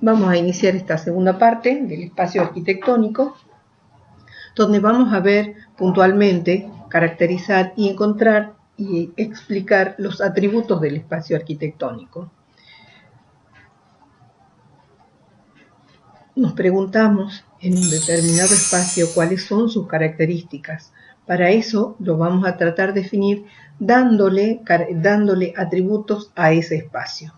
Vamos a iniciar esta segunda parte del espacio arquitectónico, donde vamos a ver puntualmente, caracterizar y encontrar y explicar los atributos del espacio arquitectónico. Nos preguntamos en un determinado espacio cuáles son sus características. Para eso lo vamos a tratar de definir dándole atributos a ese espacio.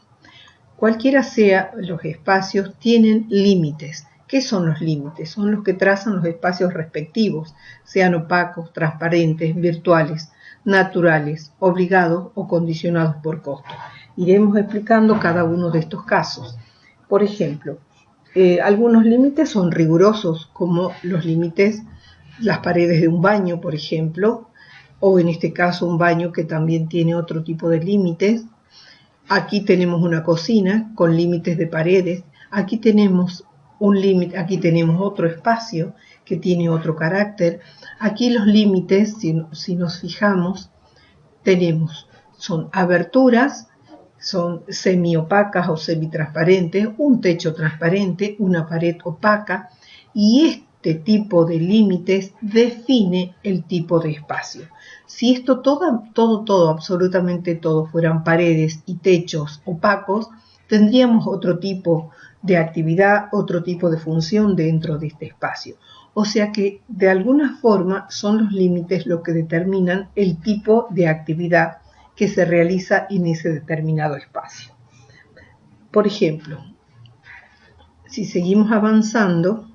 Cualquiera sea los espacios, tienen límites. ¿Qué son los límites? Son los que trazan los espacios respectivos, sean opacos, transparentes, virtuales, naturales, obligados o condicionados por costo. Iremos explicando cada uno de estos casos. Por ejemplo, algunos límites son rigurosos, como los límites, las paredes de un baño, por ejemplo, o en este caso un baño que también tiene otro tipo de límites. Aquí tenemos una cocina con límites de paredes. Aquí tenemos un límite, aquí tenemos otro espacio que tiene otro carácter. Aquí los límites, si nos fijamos, son aberturas, son semiopacas o semitransparentes, un techo transparente, una pared opaca, y este tipo de límites define el tipo de espacio. Si esto absolutamente todo fueran paredes y techos opacos, tendríamos otro tipo de actividad, otro tipo de función dentro de este espacio. O sea que de alguna forma son los límites lo que determinan el tipo de actividad que se realiza en ese determinado espacio. Por ejemplo, si seguimos avanzando,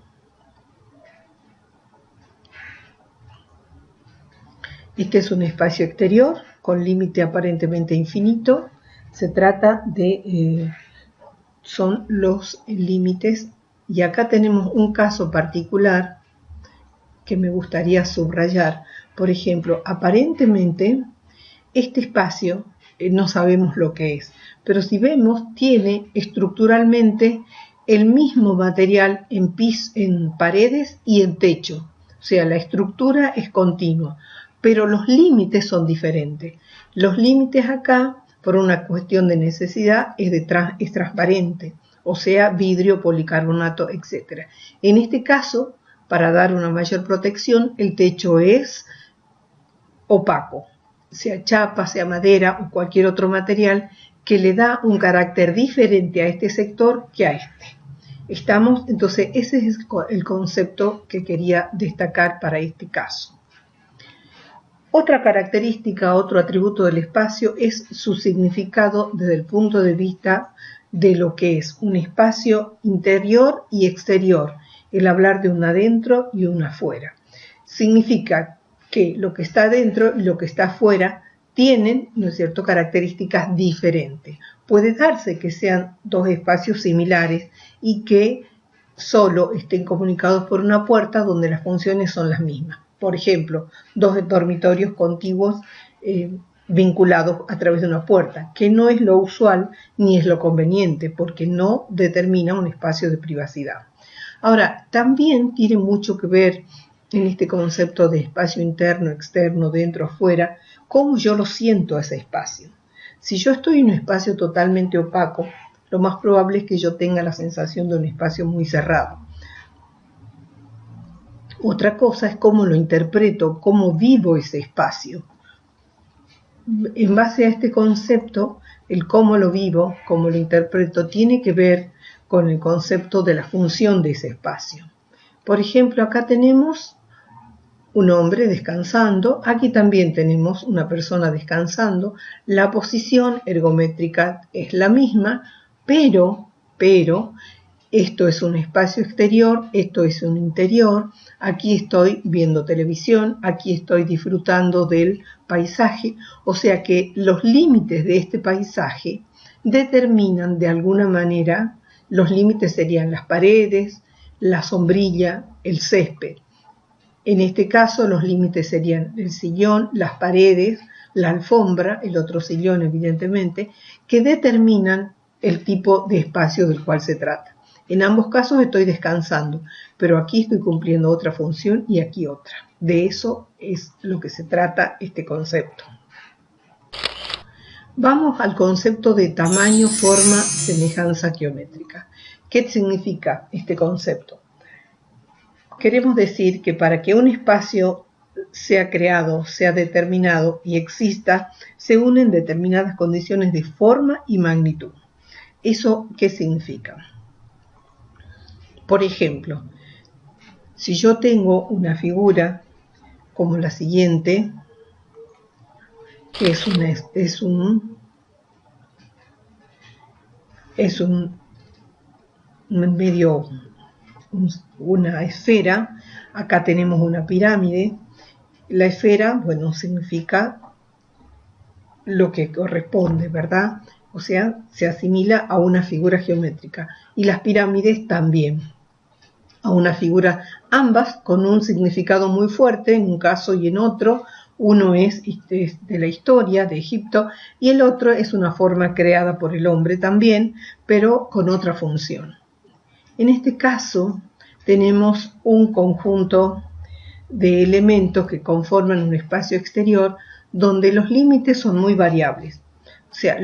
este es un espacio exterior con límite aparentemente infinito. Se trata de, son los límites, y acá tenemos un caso particular que me gustaría subrayar. Por ejemplo, aparentemente este espacio no sabemos lo que es, pero si vemos tiene estructuralmente el mismo material en paredes y en techo. O sea, la estructura es continua, pero los límites son diferentes. Los límites acá, por una cuestión de necesidad, es transparente, o sea, vidrio, policarbonato, etc. En este caso, para dar una mayor protección, el techo es opaco, sea chapa, sea madera o cualquier otro material que le da un carácter diferente a este sector que a este. Entonces, ese es el concepto que quería destacar para este caso. Otra característica, otro atributo del espacio es su significado desde el punto de vista de lo que es un espacio interior y exterior, el hablar de un adentro y un afuera. Significa que lo que está adentro y lo que está afuera tienen, ¿no es cierto?, características diferentes. Puede darse que sean dos espacios similares y que solo estén comunicados por una puerta donde las funciones son las mismas. Por ejemplo, dos dormitorios contiguos vinculados a través de una puerta, que no es lo usual ni es lo conveniente, porque no determina un espacio de privacidad. Ahora, también tiene mucho que ver en este concepto de espacio interno, externo, dentro, afuera, cómo yo lo siento a ese espacio. Si yo estoy en un espacio totalmente opaco, lo más probable es que yo tenga la sensación de un espacio muy cerrado. Otra cosa es cómo lo interpreto, cómo vivo ese espacio. En base a este concepto, el cómo lo vivo, cómo lo interpreto, tiene que ver con el concepto de la función de ese espacio. Por ejemplo, acá tenemos un hombre descansando, aquí también tenemos una persona descansando, la posición ergométrica es la misma, pero esto es un espacio exterior, esto es un interior, aquí estoy viendo televisión, aquí estoy disfrutando del paisaje, o sea que los límites de este paisaje determinan de alguna manera, los límites serían las paredes, la sombrilla, el césped. En este caso los límites serían el sillón, las paredes, la alfombra, el otro sillón evidentemente, que determinan el tipo de espacio del cual se trata. En ambos casos estoy descansando, pero aquí estoy cumpliendo otra función y aquí otra. De eso es lo que se trata este concepto. Vamos al concepto de tamaño, forma, semejanza geométrica. ¿Qué significa este concepto? Queremos decir que para que un espacio sea creado, sea determinado y exista, se unen determinadas condiciones de forma y magnitud. ¿Eso qué significa? Por ejemplo, si yo tengo una figura como la siguiente, que es una esfera, acá tenemos una pirámide. La esfera, bueno, significa lo que corresponde, ¿verdad? O sea, se asimila a una figura geométrica, y las pirámides también a una figura, ambas con un significado muy fuerte en un caso y en otro. Uno es de la historia de Egipto y el otro es una forma creada por el hombre también, pero con otra función. En este caso tenemos un conjunto de elementos que conforman un espacio exterior donde los límites son muy variables. O sea,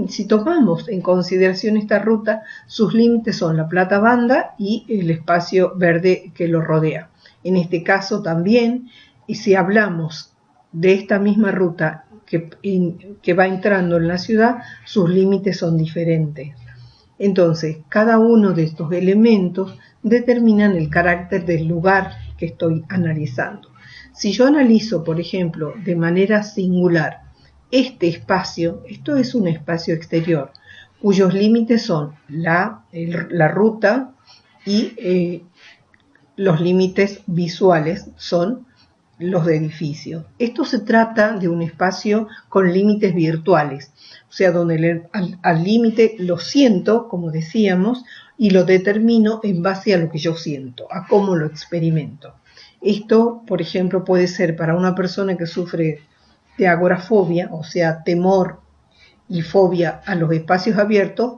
si tomamos en consideración esta ruta, sus límites son la plata banda y el espacio verde que lo rodea. En este caso también, y si hablamos de esta misma ruta que va entrando en la ciudad, sus límites son diferentes. Entonces, cada uno de estos elementos determinan el carácter del lugar que estoy analizando. Si yo analizo, por ejemplo, de manera singular este espacio, esto es un espacio exterior, cuyos límites son la ruta y los límites visuales son los de edificios. Esto se trata de un espacio con límites virtuales, o sea, donde al límite lo siento, como decíamos, y lo determino en base a lo que yo siento, a cómo lo experimento. Esto, por ejemplo, puede ser para una persona que sufre de agorafobia, o sea, temor y fobia a los espacios abiertos,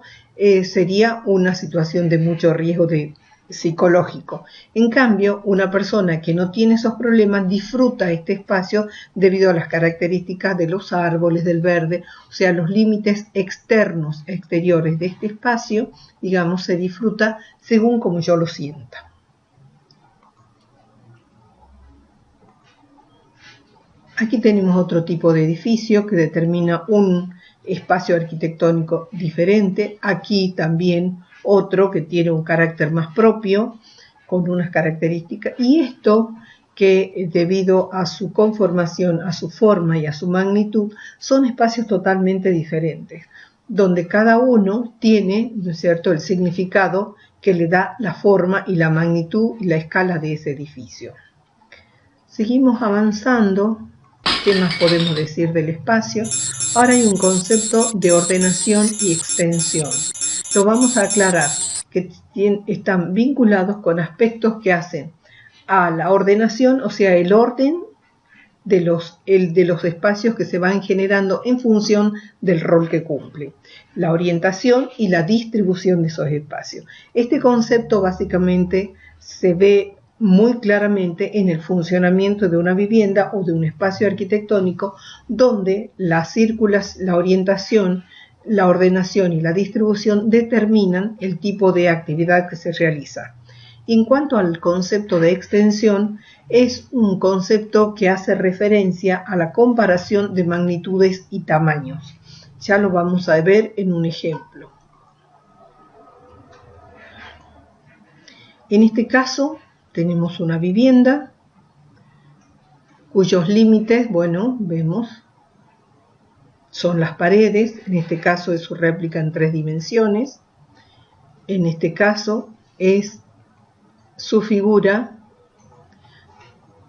sería una situación de mucho riesgo psicológico. En cambio, una persona que no tiene esos problemas disfruta este espacio debido a las características de los árboles, del verde, o sea, los límites externos, exteriores de este espacio, digamos, se disfruta según como yo lo sienta. Aquí tenemos otro tipo de edificio que determina un espacio arquitectónico diferente. Aquí también otro que tiene un carácter más propio, con unas características. Y esto que debido a su conformación, a su forma y a su magnitud, son espacios totalmente diferentes, donde cada uno tiene, ¿no es cierto?, el significado que le da la forma y la magnitud y la escala de ese edificio. Seguimos avanzando. ¿Qué más podemos decir del espacio? Ahora hay un concepto de ordenación y extensión. Lo vamos a aclarar, que están vinculados con aspectos que hacen a la ordenación, o sea, el orden de los espacios que se van generando en función del rol que cumple, la orientación y la distribución de esos espacios. Este concepto básicamente se ve muy claramente en el funcionamiento de una vivienda o de un espacio arquitectónico, donde la orientación, la ordenación y la distribución determinan el tipo de actividad que se realiza. En cuanto al concepto de extensión, es un concepto que hace referencia a la comparación de magnitudes y tamaños. Ya lo vamos a ver en un ejemplo. En este caso, tenemos una vivienda cuyos límites, bueno, vemos, son las paredes. En este caso es su réplica en 3 dimensiones. En este caso es su figura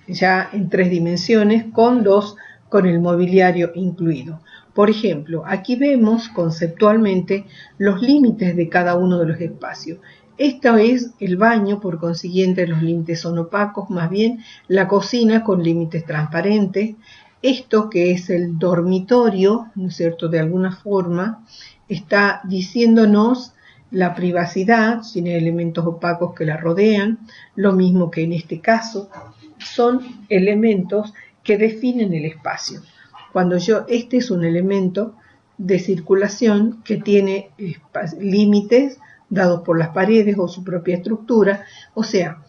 ya en 3 dimensiones con el mobiliario incluido. Por ejemplo, aquí vemos conceptualmente los límites de cada uno de los espacios. Esto es el baño, por consiguiente los límites son opacos, más bien la cocina con límites transparentes. Esto que es el dormitorio, ¿no es cierto?, de alguna forma está diciéndonos la privacidad, tiene elementos opacos que la rodean, lo mismo que en este caso, son elementos que definen el espacio. Este es un elemento de circulación que tiene límites dados por las paredes o su propia estructura. O sea,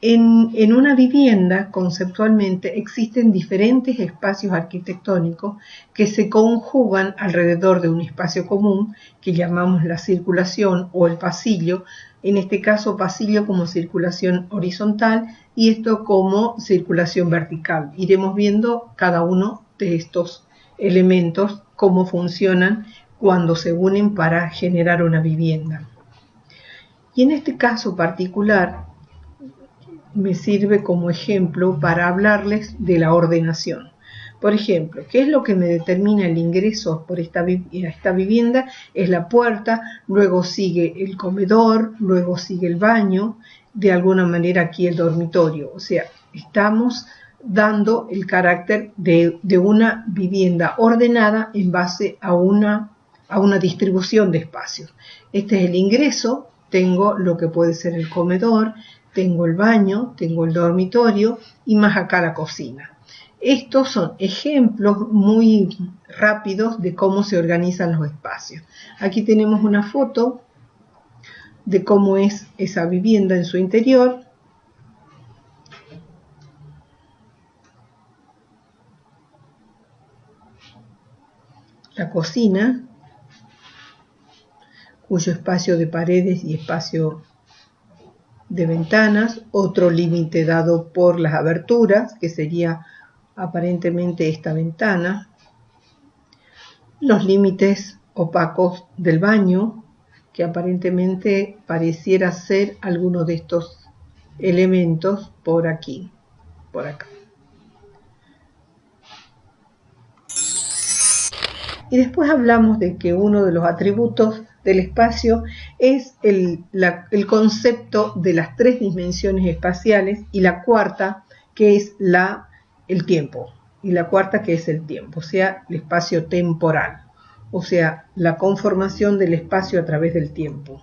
en una vivienda, conceptualmente, existen diferentes espacios arquitectónicos que se conjugan alrededor de un espacio común que llamamos la circulación o el pasillo, en este caso pasillo como circulación horizontal y esto como circulación vertical. Iremos viendo cada uno de estos elementos, cómo funcionan cuando se unen para generar una vivienda. Y en este caso particular, me sirve como ejemplo para hablarles de la ordenación. Por ejemplo, ¿qué es lo que me determina el ingreso por esta vivienda? Es la puerta, luego sigue el comedor, luego sigue el baño, de alguna manera aquí el dormitorio. O sea, estamos dando el carácter de una vivienda ordenada en base a una distribución de espacios. Este es el ingreso, tengo lo que puede ser el comedor, tengo el baño, tengo el dormitorio y más acá la cocina. Estos son ejemplos muy rápidos de cómo se organizan los espacios. Aquí tenemos una foto de cómo es esa vivienda en su interior. La cocina, cuyo espacio de paredes y espacio de ventanas, otro límite dado por las aberturas, que sería aparentemente esta ventana, los límites opacos del baño, que aparentemente pareciera ser alguno de estos elementos por aquí, por acá. Y después hablamos de que uno de los atributos del espacio es el concepto de las tres dimensiones espaciales y la cuarta que es el tiempo, y la cuarta que es el tiempo, o sea, el espacio temporal, o sea, la conformación del espacio a través del tiempo.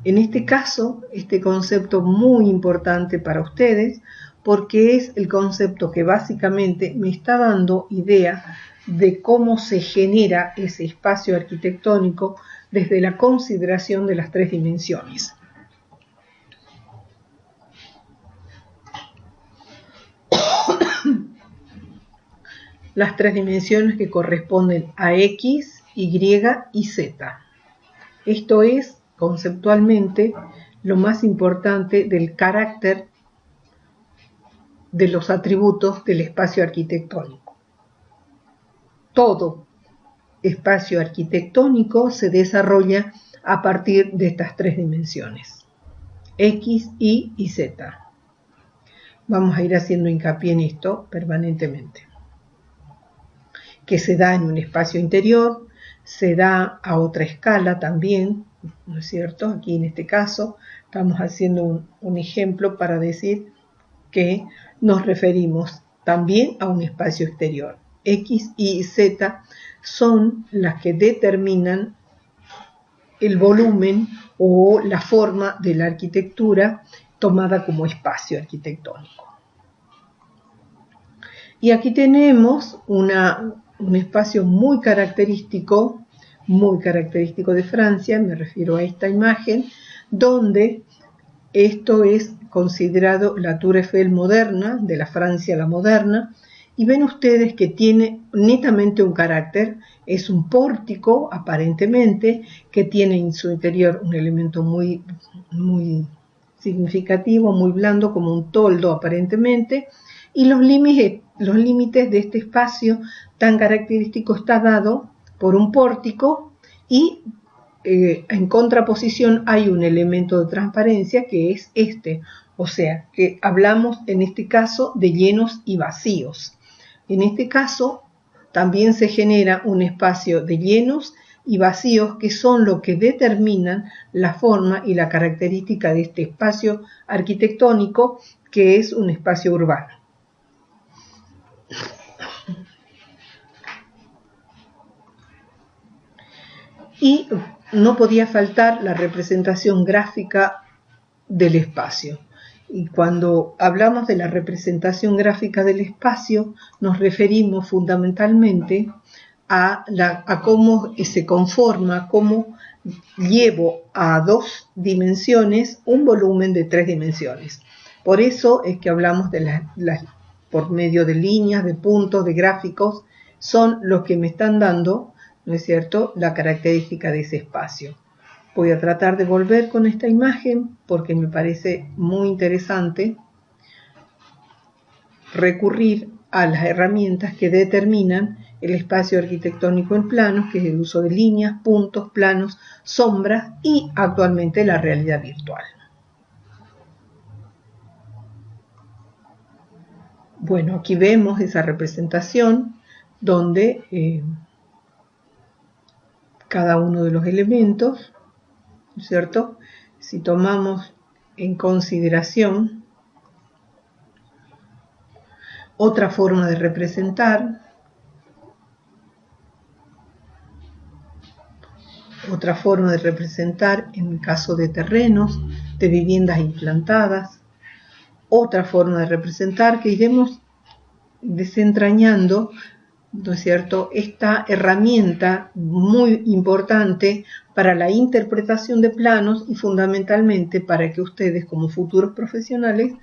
En este caso, este concepto muy importante para ustedes porque es el concepto que básicamente me está dando idea de cómo se genera ese espacio arquitectónico desde la consideración de las tres dimensiones. Las tres dimensiones que corresponden a X, Y y Z. Esto es, conceptualmente, lo más importante del carácter de los atributos del espacio arquitectónico. Todo espacio arquitectónico se desarrolla a partir de estas tres dimensiones, X, Y y Z. Vamos a ir haciendo hincapié en esto permanentemente. Que se da en un espacio interior, se da a otra escala también, ¿no es cierto? Aquí en este caso estamos haciendo un ejemplo para decir que nos referimos también a un espacio exterior. X, Y y Z son las que determinan el volumen o la forma de la arquitectura tomada como espacio arquitectónico. Y aquí tenemos un espacio muy característico de Francia, me refiero a esta imagen, donde esto es considerado la Tour Eiffel moderna, de la Francia la moderna, y ven ustedes que tiene netamente un carácter, es un pórtico aparentemente, que tiene en su interior un elemento muy significativo, muy blando, como un toldo aparentemente, y los límites de este espacio tan característico está dado por un pórtico y en contraposición hay un elemento de transparencia que es este, o sea, que hablamos en este caso de llenos y vacíos. En este caso también se genera un espacio de llenos y vacíos que son lo que determinan la forma y la característica de este espacio arquitectónico que es un espacio urbano. Y no podía faltar la representación gráfica del espacio. Y cuando hablamos de la representación gráfica del espacio, nos referimos fundamentalmente a cómo se conforma, cómo llevo a 2 dimensiones un volumen de 3 dimensiones. Por eso es que hablamos de por medio de líneas, de puntos, de gráficos, son los que me están dando, ¿no es cierto?, la característica de ese espacio. Voy a tratar de volver con esta imagen porque me parece muy interesante recurrir a las herramientas que determinan el espacio arquitectónico en planos, que es el uso de líneas, puntos, planos, sombras y actualmente la realidad virtual. Bueno, aquí vemos esa representación donde cada uno de los elementos, ¿cierto? Si tomamos en consideración otra forma de representar, en el caso de terrenos, de viviendas implantadas, otra forma de representar que iremos desentrañando, ¿no es cierto?, esta herramienta muy importante para la interpretación de planos y fundamentalmente para que ustedes como futuros profesionales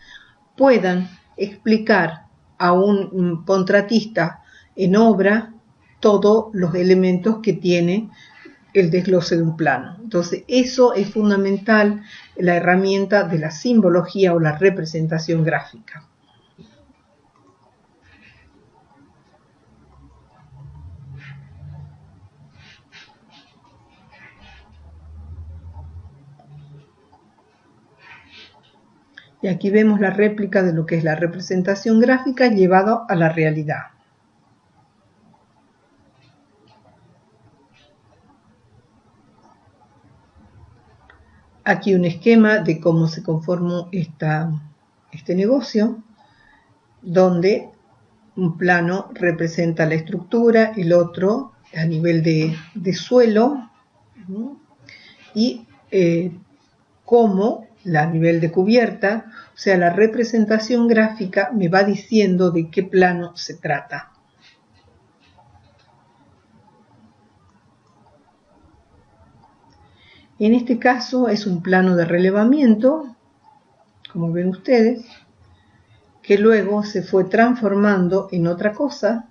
puedan explicar a un contratista en obra todos los elementos que tiene el desglose de un plano. Entonces, eso es fundamental, la herramienta de la simbología o la representación gráfica. Y aquí vemos la réplica de lo que es la representación gráfica llevado a la realidad. Aquí un esquema de cómo se conformó este negocio, donde un plano representa la estructura, el otro a nivel de suelo, ¿no? Y cómo a nivel de cubierta, o sea, la representación gráfica me va diciendo de qué plano se trata. En este caso es un plano de relevamiento, como ven ustedes, que luego se fue transformando en otra cosa,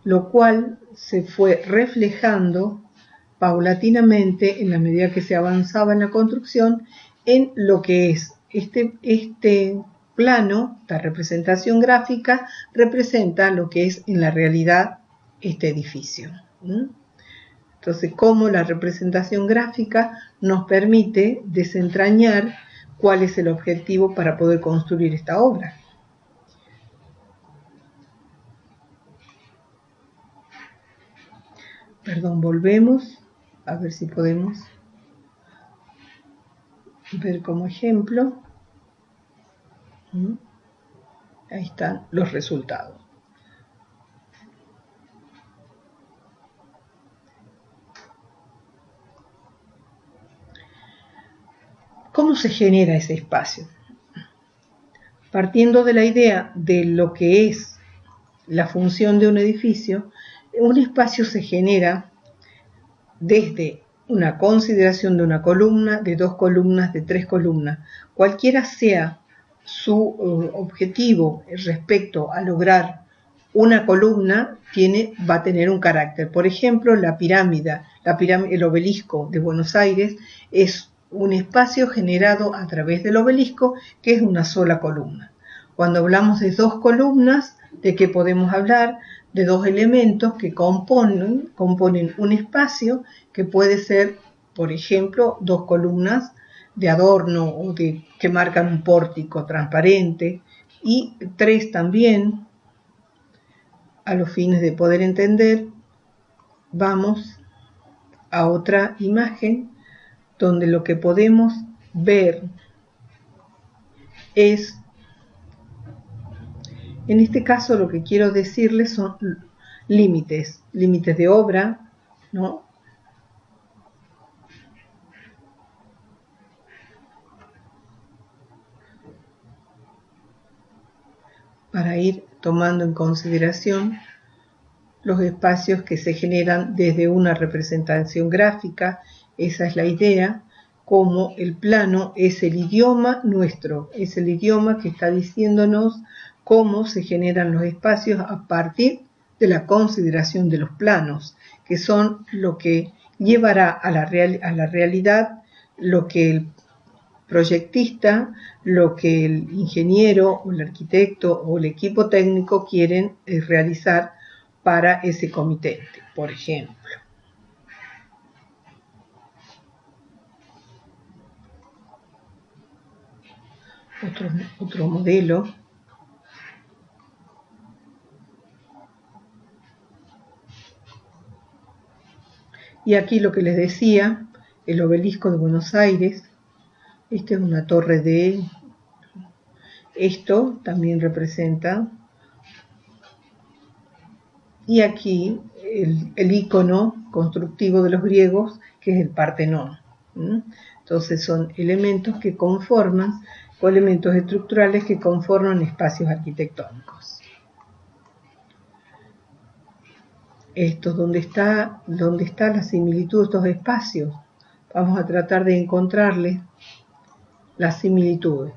lo cual se fue reflejando paulatinamente en la medida que se avanzaba en la construcción en lo que es este plano, esta representación gráfica, representa lo que es en la realidad este edificio. Entonces, cómo la representación gráfica nos permite desentrañar cuál es el objetivo para poder construir esta obra. Perdón, volvemos a ver si podemos ver como ejemplo. Ahí están los resultados. ¿Cómo se genera ese espacio? Partiendo de la idea de lo que es la función de un edificio, un espacio se genera desde una consideración de una columna, de 2 columnas, de 3 columnas. Cualquiera sea su objetivo respecto a lograr una columna, va a tener un carácter. Por ejemplo, la pirámide, el obelisco de Buenos Aires es un espacio generado a través del obelisco que es una sola columna. Cuando hablamos de 2 columnas, ¿de qué podemos hablar? De 2 elementos que componen un espacio que puede ser, por ejemplo, 2 columnas de adorno o que marcan un pórtico transparente, y 3 también. A los fines de poder entender, vamos a otra imagen donde lo que podemos ver es, en este caso lo que quiero decirles son límites de obra, ¿no? Para ir tomando en consideración los espacios que se generan desde una representación gráfica, esa es la idea, como el plano es el idioma nuestro, es el idioma que está diciéndonos cómo se generan los espacios a partir de la consideración de los planos, que son lo que llevará a la realidad lo que el proyectista, lo que el ingeniero o el arquitecto o el equipo técnico quieren realizar para ese comitente, por ejemplo. Otro modelo. Y aquí lo que les decía, el obelisco de Buenos Aires. Esta es una torre de... Esto también representa. Y aquí el icono constructivo de los griegos, que es el Partenón. Entonces son elementos que conforman, o elementos estructurales que conforman espacios arquitectónicos. Esto, ¿dónde está la similitud de estos espacios? Vamos a tratar de encontrarle las similitudes.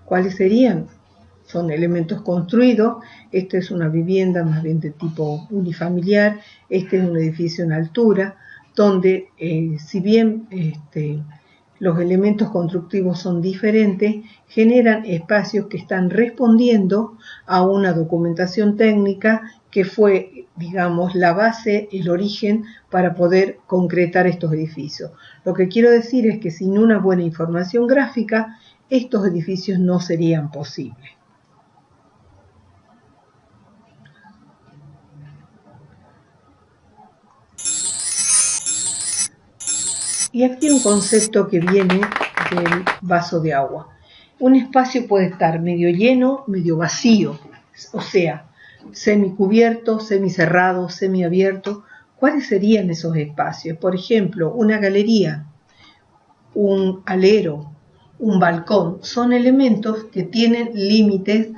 ¿Cuáles serían? Son elementos construidos. Esta es una vivienda más bien de tipo unifamiliar. Este es un edificio en altura, donde si bien los elementos constructivos son diferentes, generan espacios que están respondiendo a una documentación técnica que fue, digamos, la base, el origen para poder concretar estos edificios. Lo que quiero decir es que sin una buena información gráfica, estos edificios no serían posibles. Y aquí un concepto que viene del vaso de agua. Un espacio puede estar medio lleno, medio vacío, o sea, semicubierto, semicerrado, semiabierto. ¿Cuáles serían esos espacios? Por ejemplo, una galería, un alero, un balcón, son elementos que tienen límites,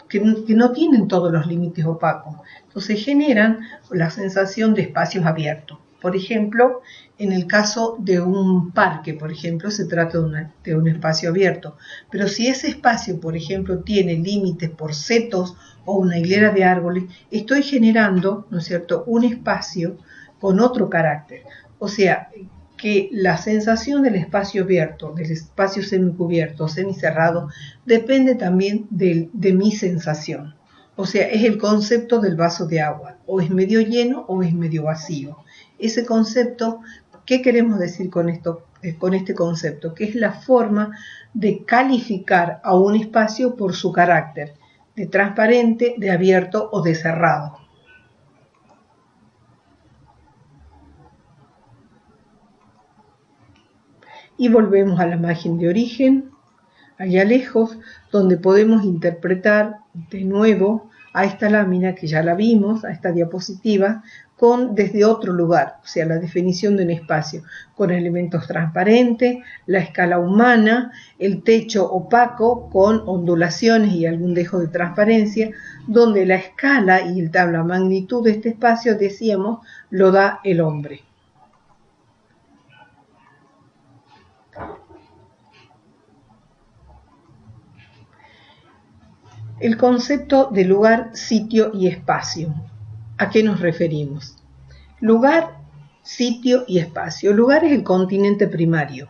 que no tienen todos los límites opacos. Entonces generan la sensación de espacios abiertos. Por ejemplo, en el caso de un parque, por ejemplo, se trata de un espacio abierto. Pero si ese espacio, por ejemplo, tiene límites por setos o una hilera de árboles, estoy generando, ¿no es cierto?, un espacio con otro carácter. O sea, que la sensación del espacio abierto, del espacio semicubierto, semicerrado, depende también de mi sensación. O sea, es el concepto del vaso de agua, o es medio lleno o es medio vacío. Ese concepto, ¿qué queremos decir con esto, con este concepto? Que es la forma de calificar a un espacio por su carácter, de transparente, de abierto o de cerrado. Y volvemos a la imagen de origen, allá lejos, donde podemos interpretar de nuevo a esta lámina que ya la vimos, a esta diapositiva, desde otro lugar, o sea, la definición de un espacio, con elementos transparentes, la escala humana, el techo opaco con ondulaciones y algún dejo de transparencia, donde la escala y la magnitud de este espacio, decíamos, lo da el hombre. El concepto de lugar, sitio y espacio. ¿A qué nos referimos? Lugar, sitio y espacio. Lugar es el continente primario,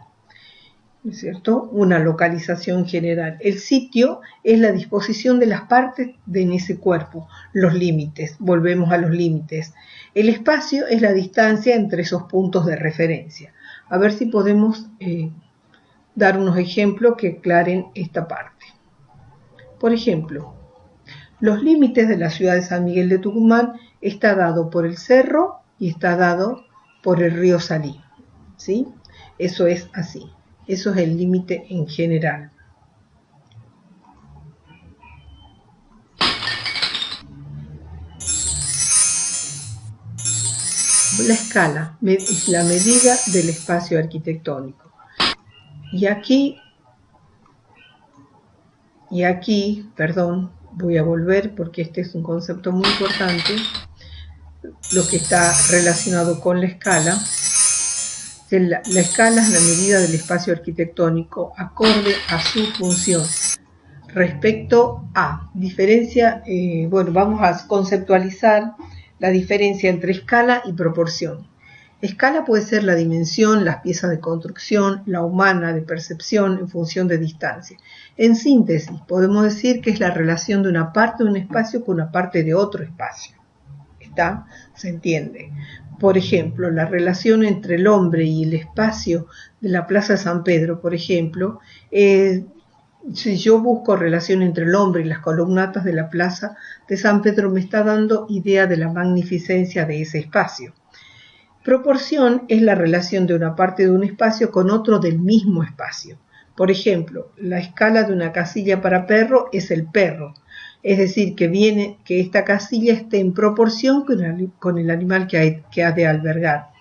¿no es cierto? Una localización general. El sitio es la disposición de las partes en ese cuerpo, los límites. Volvemos a los límites. El espacio es la distancia entre esos puntos de referencia. A ver si podemos dar unos ejemplos que aclaren esta parte. Por ejemplo, los límites de la ciudad de San Miguel de Tucumán está dado por el cerro y está dado por el río Salí, ¿sí? Eso es así, eso es el límite en general. La escala es la medida del espacio arquitectónico. Y aquí, perdón, voy a volver porque este es un concepto muy importante. lo que está relacionado con la escala. La escala es la medida del espacio arquitectónico acorde a su función. Respecto a diferencia, bueno, vamos a conceptualizar la diferencia entre escala y proporción. Escala puede ser la dimensión, las piezas de construcción, la humana de percepción en función de distancia. En síntesis, podemos decir que es la relación de una parte de un espacio con una parte de otro espacio. ¿Está? ¿Se entiende? Por ejemplo, la relación entre el hombre y el espacio de la Plaza de San Pedro, por ejemplo, si yo busco relación entre el hombre y las columnatas de la Plaza de San Pedro, me está dando idea de la magnificencia de ese espacio. Proporción es la relación de una parte de un espacio con otro del mismo espacio. Por ejemplo, la escala de una casilla para perro es el perro. Es decir, que esta casilla esté en proporción con el animal que ha de albergar.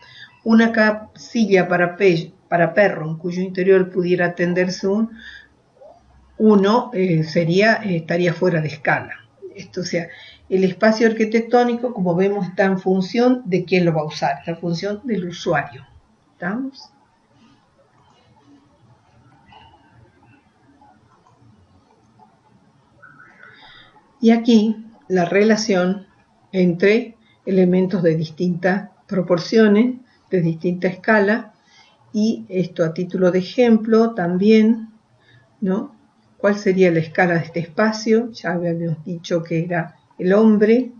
Una casilla para perro en cuyo interior pudiera atenderse uno estaría fuera de escala. Esto, o sea, el espacio arquitectónico, como vemos, está en función de quién lo va a usar, está en función del usuario. ¿Estamos? Y aquí la relación entre elementos de distintas proporciones, de distinta escala, y esto a título de ejemplo también, ¿no? ¿Cuál sería la escala de este espacio? Ya habíamos dicho que era el hombre.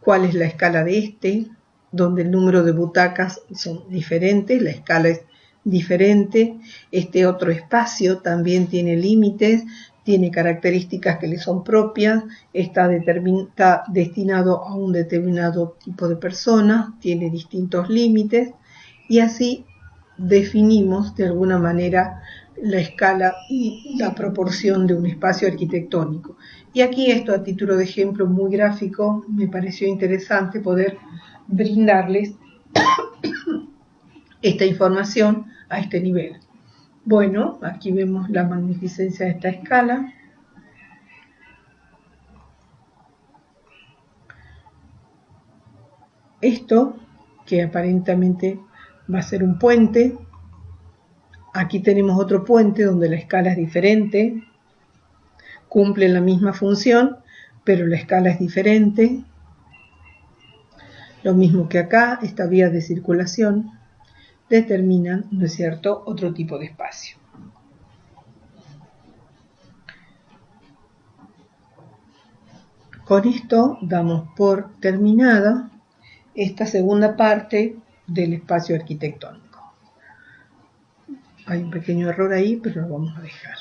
¿Cuál es la escala de este? Donde el número de butacas son diferentes, la escala es diferente. Este otro espacio también tiene límites, tiene características que le son propias, está destinado a un determinado tipo de persona, tiene distintos límites, y así definimos de alguna manera la escala y la proporción de un espacio arquitectónico. Y aquí esto a título de ejemplo muy gráfico, me pareció interesante poder brindarles esta información a este nivel. Bueno, aquí vemos la magnificencia de esta escala. Esto, que aparentemente va a ser un puente. Aquí tenemos otro puente donde la escala es diferente, cumple la misma función, pero la escala es diferente. Lo mismo que acá, estas vías de circulación determinan, ¿no es cierto?, otro tipo de espacio. Con esto damos por terminada esta segunda parte del espacio arquitectónico. Hay un pequeño error ahí, pero lo vamos a dejar.